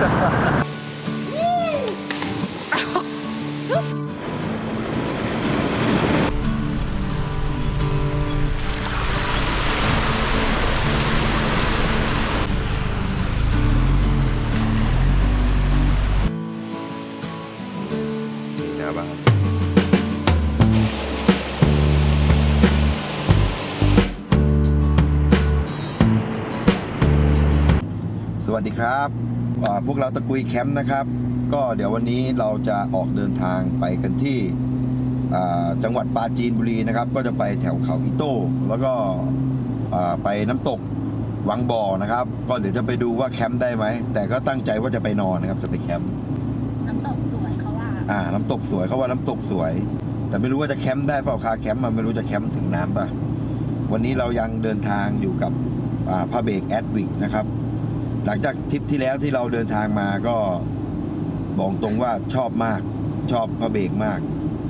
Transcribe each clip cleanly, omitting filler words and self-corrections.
สวัสดีครับพวกเราตะกุยแคมป์นะครับก็เดี๋ยววันนี้เราจะออกเดินทางไปกันที่จังหวัดปราจีนบุรีนะครับก็จะไปแถวเขาอิโต้แล้วก็ไปน้ำตกวังบ่อนะครับก็เดี๋ยวจะไปดูว่าแคมป์ได้ไหมแต่ก็ตั้งใจว่าจะไปนอนนะครับจะไปแคมป์น้ำตกสวยเขาว่าน้ำตกสวยเขาว่าน้ำตกสวยแต่ไม่รู้ว่าจะแคมป์ได้เปล่าคาแคมป์มันไม่รู้จะแคมป์ถึงน้ำป่ะวันนี้เรายังเดินทางอยู่กับพาเบรกแอดวิกนะครับหลังจากทริปที่แล้วที่เราเดินทางมาก็บอกตรงว่าชอบมากชอบพาเบรกมาก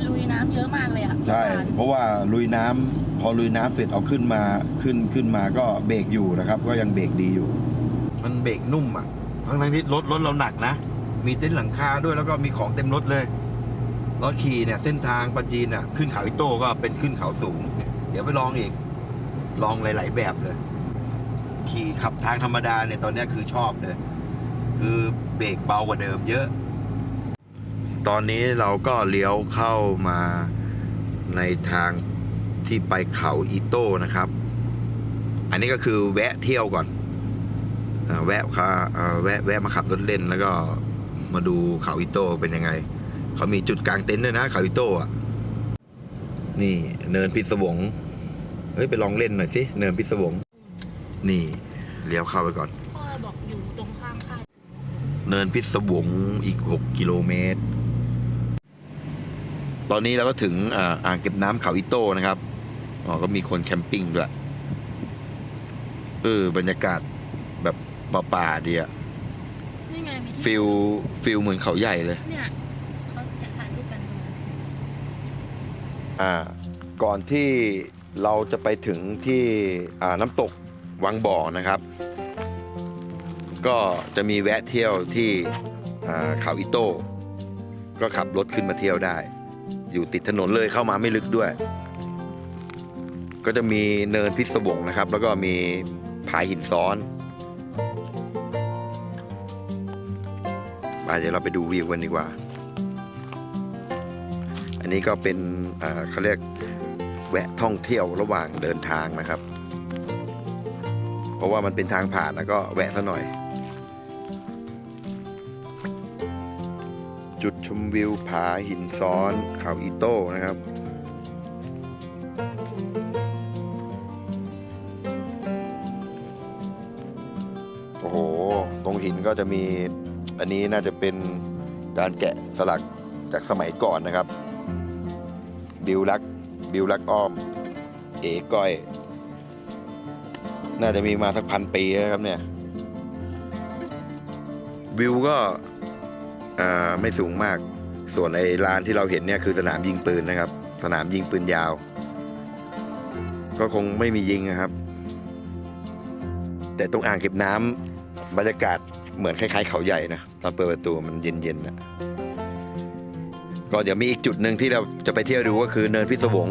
ลุยน้ำเยอะมากเลยอ่ะใช่เพราะว่าลุยน้ำพอลุยน้ำเสร็จเอาขึ้นมาก็เบรกอยู่นะครับก็ยังเบรกดีอยู่มันเบรกนุ่มอ่ะทั้งที่รถเราหนักนะมีเต็นท์หลังคาด้วยแล้วก็มีของเต็มรถเลยรถขี่เนี่ยเส้นทางปราจีนอ่ะขึ้นเขาอิโต้ก็เป็นขึ้นเขาสูงเดี๋ยวไปลองอีกลองหลายๆแบบเลยขี่ขับทางธรรมดาเนี่ยตอนนี้คือชอบเลยคือเบรกเบากว่าเดิมเยอะตอนนี้เราก็เลี้ยวเข้ามาในทางที่ไปเขาอิโต้นะครับอันนี้ก็คือแวะเที่ยวก่อนแวะมาขับรถเล่นแล้วก็มาดูเขาอิโต้เป็นยังไงเขามีจุดกลางเต็นท์ด้วยนะเขาอิโต้อะนี่เนินพิศวงเฮ้ยไปลองเล่นหน่อยสิเนินพิศวงนี่เลี้ยวเข้าไปก่อนพ่อบอกอยู่ตรงข้างค่ายเนินพิศวงอีก6 กิโลเมตรตอนนี้เราก็ถึงอ่างเก็บน้ำเขาอิโต้นะครับก็มีคนแคมปิ้งด้วยบรรยากาศแบบป่าดีอะนี่ไงมีฟิลเหมือนเขาใหญ่เลยเนี่ยเขาจะถ่ายรูปกันก่อนที่เราจะไปถึงที่น้ำตกวังบ่อนะครับก็จะมีแวะเที่ยวที่เขาอิโต้ก็ขับรถขึ้นมาเที่ยวได้อยู่ติดถนนเลยเข้ามาไม่ลึกด้วยก็จะมีเนินพิศวงนะครับแล้วก็มีผาหินซ้อนเดี๋ยวเราไปดูวิวกันดีกว่าอันนี้ก็เป็นเขาเรียกแวะท่องเที่ยวระหว่างเดินทางนะครับเพราะว่ามันเป็นทางผ่านแล้วก็แวะซะหน่อยจุดชมวิวผาหินซ้อนเขาอิโต้นะครับโอ้โหตรงหินก็จะมีอันนี้น่าจะเป็นการแกะสลักจากสมัยก่อนนะครับบิวลักอ้อมเอ๋ก้อยน่าจะมีมาสัก1,000 ปีนะครับเนี่ยวิวก็ไม่สูงมากส่วนไอ้ลานที่เราเห็นเนี่ยคือสนามยิงปืนนะครับสนามยิงปืนยาวก็คงไม่มียิงนะครับแต่ตรงอ่างเก็บน้ำบรรยากาศเหมือนคล้ายๆเขาใหญ่นะตอนเปิดประตูมันเย็นๆนะก็เดี๋ยวมีอีกจุดหนึ่งที่เราจะไปเที่ยวดูก็คือเนินพิศวง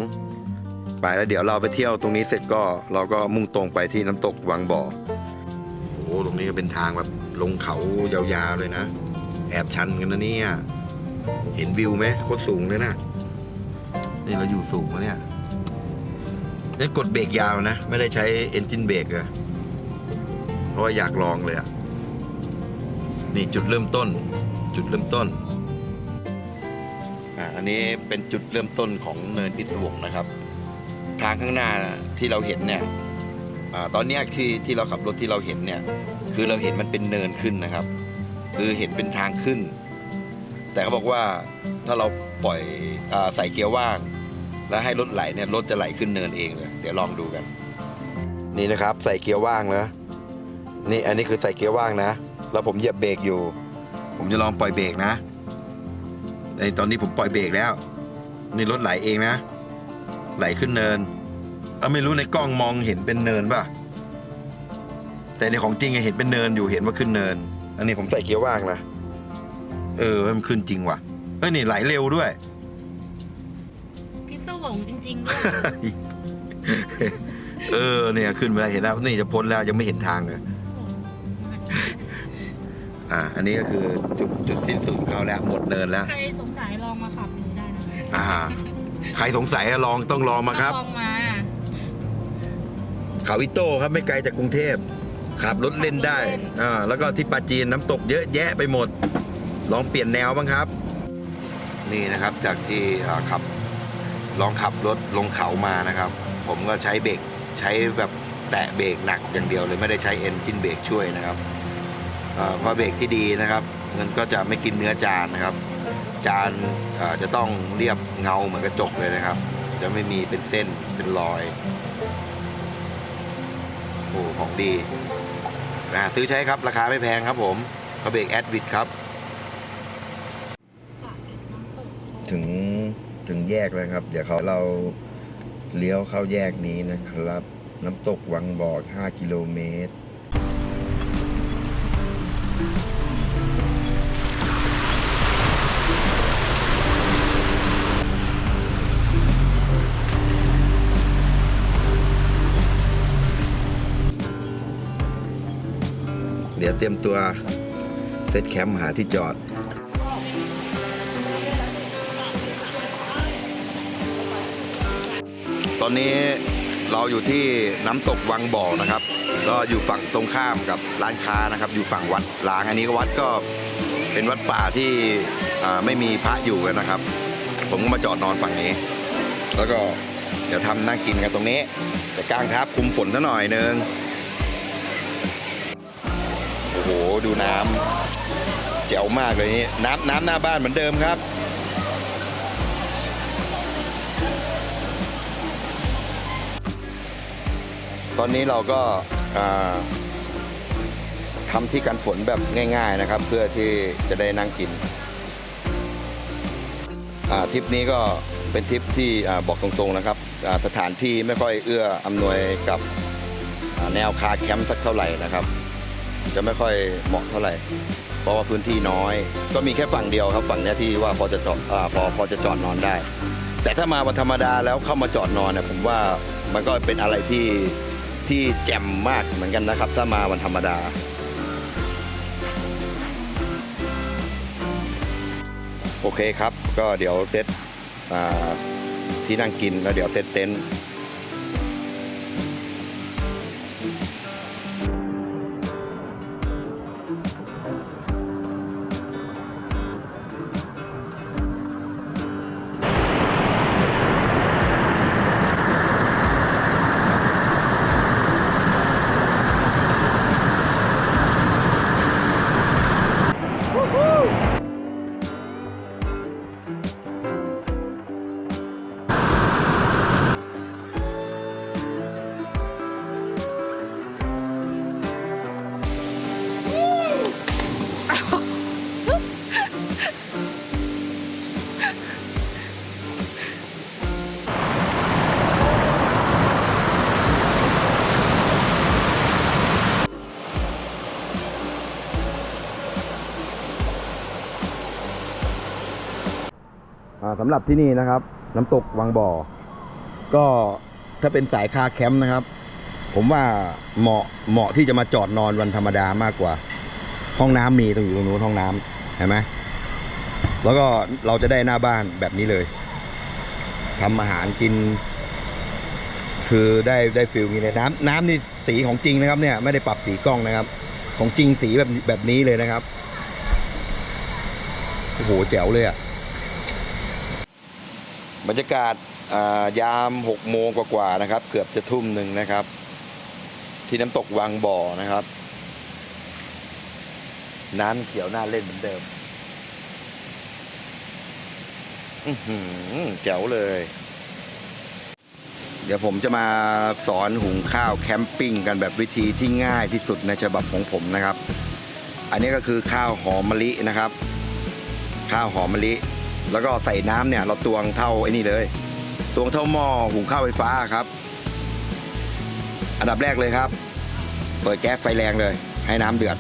ไปแล้วเดี๋ยวเราไปเที่ยวตรงนี้เสร็จก็เราก็มุ่งตรงไปที่น้ำตกวังบ่อโอ้ตรงนี้ก็เป็นทางแบบลงเขายาวๆเลยนะแอบชันกันนะเนี่ยเห็นวิวไหมโคตรสูงเลยนะนี่เราอยู่สูงแล้วเนี่ยนี่กดเบรกยาวนะไม่ได้ใช้เอนจินเบรกอะเพราะว่าอยากลองเลยอะนี่จุดเริ่มต้นอันนี้เป็นจุดเริ่มต้นของเนินพิศวงนะครับทางข้างหน้าที่เราเห็นเนี่ยตอนนี้ที่เราขับรถที่เราเห็นเนี่ยคือเราเห็นมันเป็นเนินขึ้นนะครับคือเห็นเป็นทางขึ้นแต่เขาบอกว่าถ้าเราปล่อยใส่เกียร์ว่างแล้วให้รถไหลเนี่ยรถจะไหลขึ้นเนินเองเลยเดี๋ยวลองดูกันนี่นะครับใส่เกียร์ว่างแล้วนี่อันนี้คือใส่เกียร์ว่างนะแล้วผมเหยียบเบรกอยู่ผมจะลองปล่อยเบรกนะในตอนนี้ผมปล่อยเบรกแล้วนี่รถไหลเองนะไหลขึ้นเนินไม่รู้ในกล้องมองเห็นเป็นเนินป่ะแต่ในของจริงเห็นเป็นเนินอยู่เห็นว่าขึ้นเนิน อันนี้ผมใส่เกียร์ว่างนะมันขึ้นจริงว่ะนี่ไหลเร็วด้วย พิศวงจริงๆด้วย เนี่ยขึ้นไปแล้วเห็นแล้วนี่จะพ้นแล้วยังไม่เห็นทางเลยอันนี้ก็คือจุดสิ้นสุดของเขาแล้วหมดเนินแล้วใครสงสัยลองมาขับดูได้นะ ใครสงสัยต้องลองมาครับ ลองมา เขาอิโต้ครับไม่ไกลจากกรุงเทพขับรถเล่นได้แล้วก็ที่ปาจีนน้ำตกเยอะแยะไปหมดลองเปลี่ยนแนวบ้างครับนี่นะครับจากที่ลองขับรถลงเขามานะครับ ผมก็ใช้เบรกใช้แบบแตะเบรกหนักอย่างเดียวเลยไม่ได้ใช้เอนจินเบรกช่วยนะครับเพราะเบรกที่ดีนะครับมันก็จะไม่กินเนื้อจานนะครับจานจะต้องเรียบเงาเหมือนกระจกเลยนะครับจะไม่มีเป็นเส้นเป็นรอยโอ้ของดีซื้อใช้ครับราคาไม่แพงครับผมเขาเบรกแอดวิดครับถึงแยกเลยครับเดี๋ยวเราเลี้ยวเข้าแยกนี้นะครับน้ำตกวังบ่อ5 กิโลเมตรเดี๋ยวเตรียมตัวเซตแคมป์หาที่จอดตอนนี้เราอยู่ที่น้ำตกวังบ่อนะครับก็อยู่ฝั่งตรงข้ามกับร้านค้านะครับอยู่ฝั่งวัดล้างอันนี้ก็วัดก็เป็นวัดป่าที่ไม่มีพระอยู่กันนะครับผมก็มาจอดนอนฝั่งนี้แล้วก็เดี๋ยวทำนั่งกินกันตรงนี้แต่กางทับคุมฝนซะหน่อยนึงโอ้โหดูน้ำแจ๋วมากเลยนี่น้ำหน้าบ้านเหมือนเดิมครับตอนนี้เราก็ทำที่กันฝนแบบง่ายๆนะครับเพื่อที่จะได้นั่งกินทริปนี้ก็เป็นทริปที่บอกตรงๆนะครับสถานที่ไม่ค่อยเอื้ออำนวยกับแนวคาร์แคมป์สักเท่าไหร่นะครับจะไม่ค่อยเหมาะเท่าไหร่เพราะว่าพื้นที่น้อยก็มีแค่ฝั่งเดียวครับฝั่งนี้ที่ว่าพอจะจอดนอนได้แต่ถ้ามาวันธรรมดาแล้วเข้ามาจอดนอนเนี่ยผมว่ามันก็เป็นอะไรที่แจ่มมากเหมือนกันนะครับถ้ามาวันธรรมดาโอเคครับก็เดี๋ยวเซตที่นั่งกินแล้วเดี๋ยวเซตเต็นท์สำหรับที่นี่นะครับน้ำตกวังบ่อก็ถ้าเป็นสายคาร์แคมป์นะครับผมว่าเหมาะที่จะมาจอดนอนวันธรรมดามากกว่าห้องน้ำมีตรงอยู่ตรงนู้นห้องน้ำเห็นไหมแล้วก็เราจะได้หน้าบ้านแบบนี้เลยทำอาหารกินคือได้ฟิลนี้เลยน้ำนี่สีของจริงนะครับเนี่ยไม่ได้ปรับสีกล้องนะครับของจริงสีแบบนี้เลยนะครับโอ้โหแจ๋วเลยอ่ะบรรยากาศยาม6 โมงกว่าๆนะครับเกือบจะทุ่มหนึ่งนะครับที่น้ำตกวังบ่อนะครับน้ำเขียวน่าเล่นเหมือนเดิมแจ๋วเลยเดี๋ยวผมจะมาสอนหุงข้าวแคมปิ้งกันแบบวิธีที่ง่ายที่สุดในฉบับของผมนะครับอันนี้ก็คือข้าวหอมมะลินะครับข้าวหอมมะลิแล้วก็ใส่น้ำเนี่ยเราตวงเท่าไอ้นี่เลยตวงเท่าหม้อหุงข้าวไฟฟ้าครับอันดับแรกเลยครับเปิดแก๊สไฟแรงเลยให้น้ำเดือด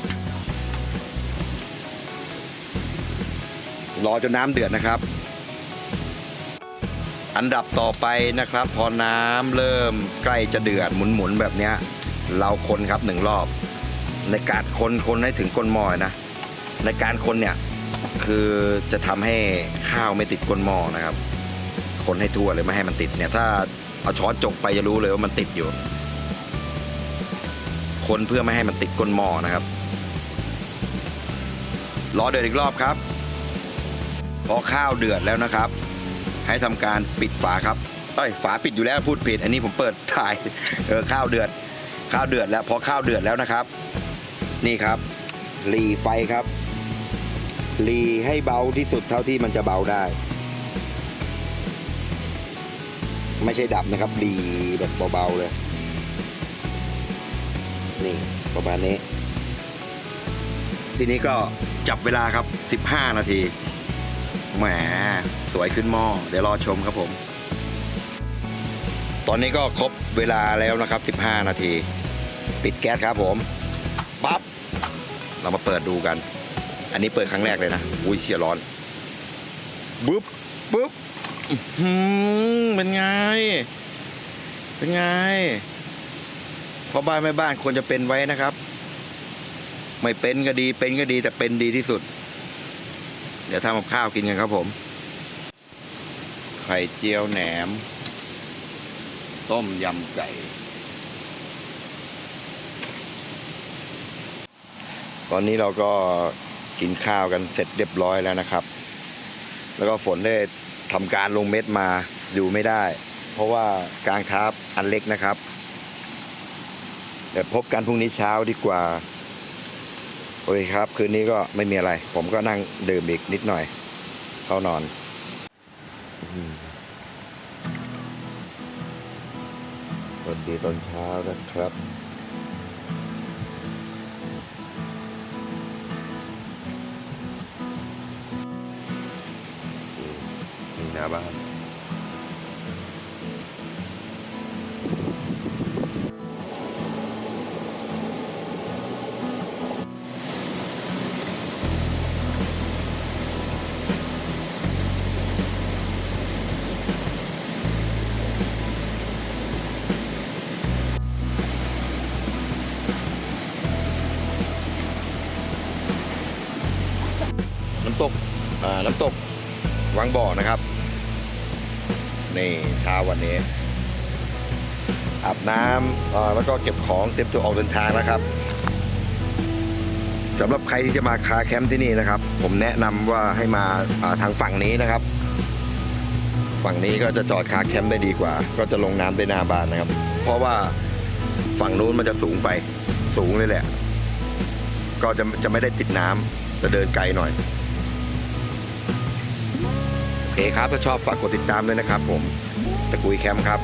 รอจนน้ำเดือดนะครับ อันดับต่อไปนะครับ พอน้ำเริ่มใกล้จะเดือดหมุนๆแบบเนี้ยเราคนครับ1 รอบ ในการคนให้ถึงก้นหม้อนะในการคนเนี่ยคือจะทำให้ข้าวไม่ติดก้นหม้อนะครับ คนให้ทั่วเลยไม่ให้มันติดเนี่ยถ้าเอาช้อนจกไปจะรู้เลยว่ามันติดอยู่ คนเพื่อไม่ให้มันติดก้นหม้อนะครับรอเดือดอีกรอบครับพอข้าวเดือดแล้วนะครับ ให้ทำการปิดฝาครับฝาปิดอยู่แล้วพูดผิดอันนี้ผมเปิดถ่ายข้าวเดือดแล้วพอข้าวเดือดแล้วนะครับนี่ครับหรี่ไฟครับหรี่ให้เบาที่สุดเท่าที่มันจะเบาได้ไม่ใช่ดับนะครับหรี่แบบเบาๆเลยนี่ประมาณนี้ทีนี้ก็จับเวลาครับ15 นาทีแหมสวยขึ้นหม้อเดี๋ยวรอชมครับผมตอนนี้ก็ครบเวลาแล้วนะครับ15 นาทีปิดแก๊สครับผมปั๊บเรามาเปิดดูกันอันนี้เปิดครั้งแรกเลยนะอุ้ยเชี่ยร้อนปึ๊บเป็นไงพ่อบ้านแม่บ้านควรจะเป็นไว้นะครับไม่เป็นก็ดีเป็นก็ดีแต่เป็นดีที่สุดเดี๋ยวทำกับข้าวกินกันครับผมไข่เจียวแหนมต้มยำไก่ตอนนี้เราก็กินข้าวกันเสร็จเรียบร้อยแล้วนะครับแล้วก็ฝนได้ทำการลงเม็ดมาอยู่ไม่ได้เพราะว่ากางทับอันเล็กนะครับเดี๋ยวพบกันพรุ่งนี้เช้าดีกว่าโอเคครับคืนนี้ก็ไม่มีอะไรผมก็นั่งดื่มอีกนิดหน่อยเข้านอนสวัสดีตอนเช้านะครับถึงหน้าบ้านน้ำตกวังบ่อนะครับนี่เช้าวันนี้อาบน้ำแล้วก็เก็บของเตรียมตัวออกเดินทางนะครับสำหรับใครที่จะมาคาแคมป์ที่นี่นะครับผมแนะนำว่าให้มาทางฝั่งนี้นะครับฝั่งนี้ก็จะจอดคาแคมป์ได้ดีกว่าก็จะลงน้ำได้หน้าบ้านนะครับเพราะว่าฝั่งนู้นมันจะสูงไปสูงเลยแหละก็จะไม่ได้ติดน้ำจะเดินไกลหน่อยโอเคครับถ้าชอบฝากกดติดตามด้วยนะครับผมตะกุยแคมป์ครับ